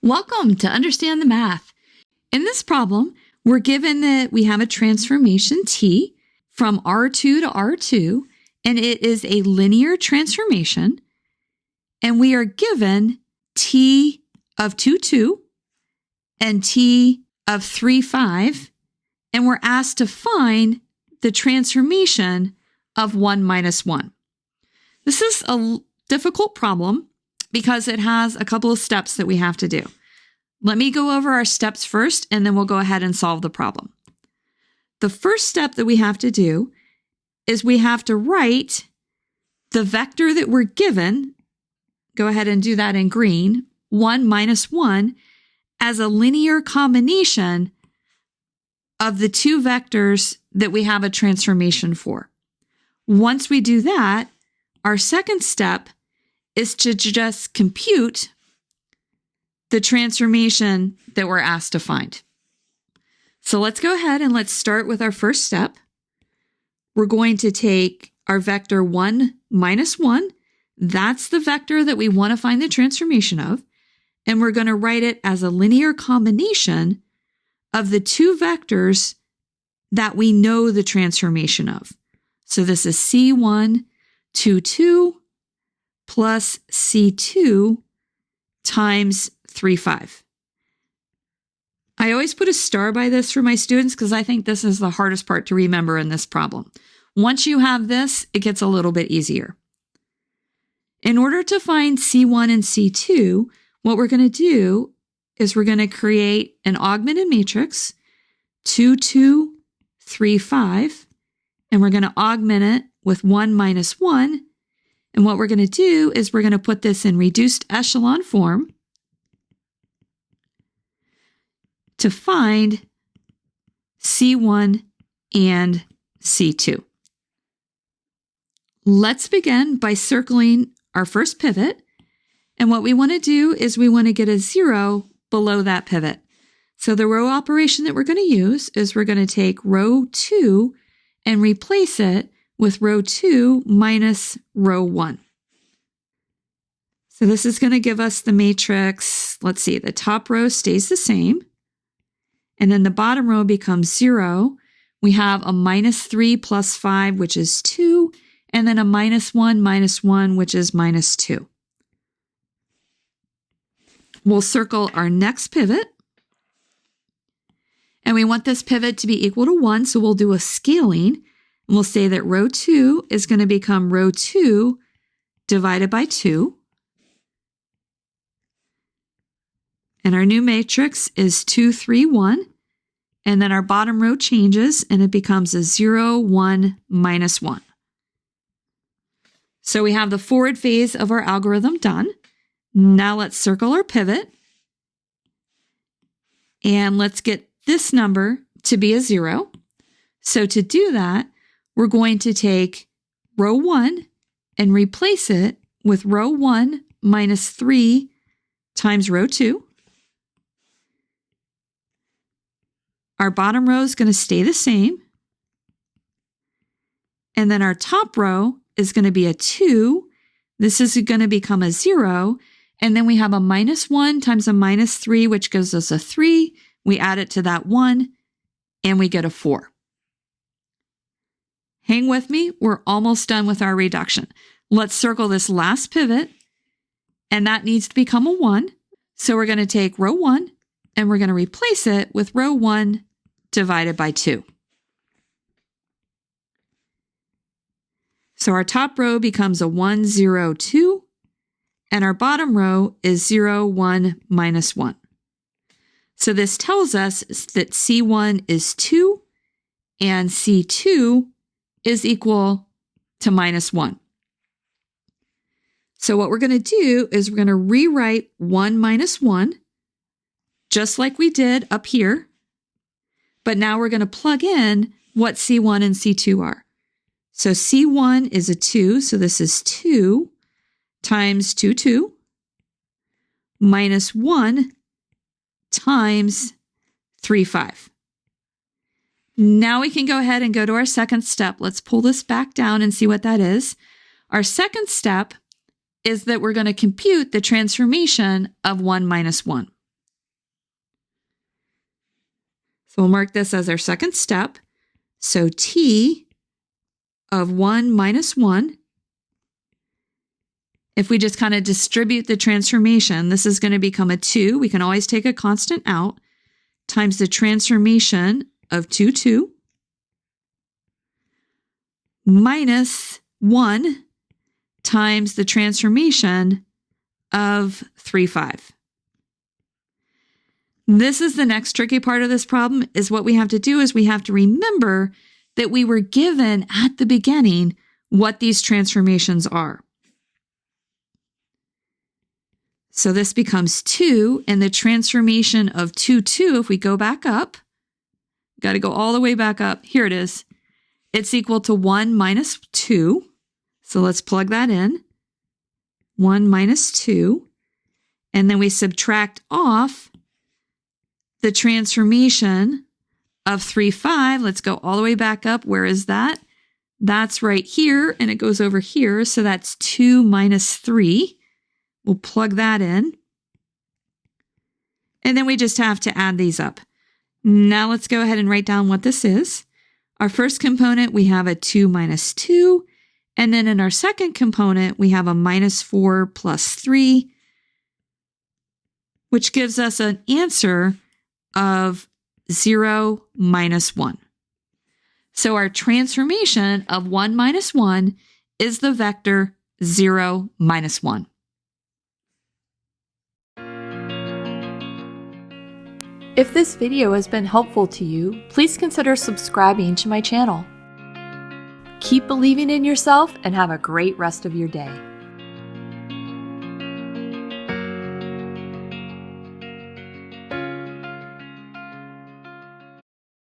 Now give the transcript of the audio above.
Welcome to Understand the Math. In this problem, we're given that we have a transformation t from R2 to R2, and it is a linear transformation, and we are given t of 2, 2 and t of 3, 5, and we're asked to find the transformation of 1 minus 1. This is a difficult problem because it has a couple of steps that we have to do. Let me go over our steps first, and then we'll go ahead and solve the problem. The first step that we have to do is we have to write the vector that we're given, go ahead and do that in green, 1 minus 1, as a linear combination of the two vectors that we have a transformation for. Once we do that, our second step is to just compute the transformation that we're asked to find. So let's go ahead and let's start with our first step. We're going to take our vector 1 minus 1. That's the vector that we want to find the transformation of. And we're going to write it as a linear combination of the two vectors that we know the transformation of. So this is C1, 2, 2 plus C2 times 3, 5. I always put a star by this for my students because I think this is the hardest part to remember in this problem. Once you have this, it gets a little bit easier. In order to find C1 and C2, what we're going to do is we're going to create an augmented matrix, 2, 2, 3, 5, and we're going to augment it with 1 minus 1. And what we're going to do is we're going to put this in reduced echelon form to find C1 and C2. Let's begin by circling our first pivot. And what we want to do is we want to get a 0 below that pivot. So the row operation that we're going to use is we're going to take row 2 and replace it with row 2 minus row 1. So this is going to give us the matrix. Let's see, the top row stays the same. And then the bottom row becomes 0. We have a minus 3 plus 5, which is 2. And then a minus 1, which is minus 2. We'll circle our next pivot. And we want this pivot to be equal to 1, so we'll do a scaling. And we'll say that row 2 is going to become row 2 divided by 2. And our new matrix is 2, 3, 1. And then our bottom row changes and it becomes a 0, 1, minus 1. So we have the forward phase of our algorithm done. Now let's circle our pivot. And let's get this number to be a 0. So to do that, we're going to take row 1 and replace it with row 1 minus 3 times row 2. Our bottom row is going to stay the same. And then our top row is going to be a 2. This is going to become a 0. And then we have a minus 1 times a minus 3, which gives us a 3. We add it to that 1, and we get a 4. Hang with me. We're almost done with our reduction. Let's circle this last pivot, and that needs to become a 1. So we're going to take row 1, and we're going to replace it with row 1 divided by 2. So our top row becomes a 1, 0, 2, and our bottom row is 0, 1, minus 1. So this tells us that C1 is 2 and C2 is equal to minus 1. So what we're going to do is we're going to rewrite 1 minus 1, just like we did up here. But now we're going to plug in what C1 and C2 are. So C1 is a 2, so this is 2 times 2, 2, minus 1 times 3, 5. Now we can go ahead and go to our second step. Let's pull this back down and see what that is. Our second step is that we're going to compute the transformation of 1 minus 1. We'll mark this as our second step. So t of 1 minus 1. If we just kind of distribute the transformation, this is going to become a 2. We can always take a constant out, times the transformation of 2, 2, minus 1 times the transformation of 3, 5. This is the next tricky part of this problem, is what we have to do is we have to remember that we were given at the beginning what these transformations are. So this becomes 2, and the transformation of 2, 2, if we go back up, got to go all the way back up. Here it is. It's equal to 1 minus 2. So let's plug that in. 1 minus 2. And then we subtract off the transformation of 3, 5. Let's go all the way back up. Where is that? That's right here, and it goes over here. So that's 2 minus 3. We'll plug that in. And then we just have to add these up. Now let's go ahead and write down what this is. Our first component, we have a 2 minus 2. And then in our second component, we have a minus 4 plus 3, which gives us an answer of 0 minus 1. So our transformation of 1 minus 1 is the vector 0 minus 1. If this video has been helpful to you, please consider subscribing to my channel. Keep believing in yourself and have a great rest of your day.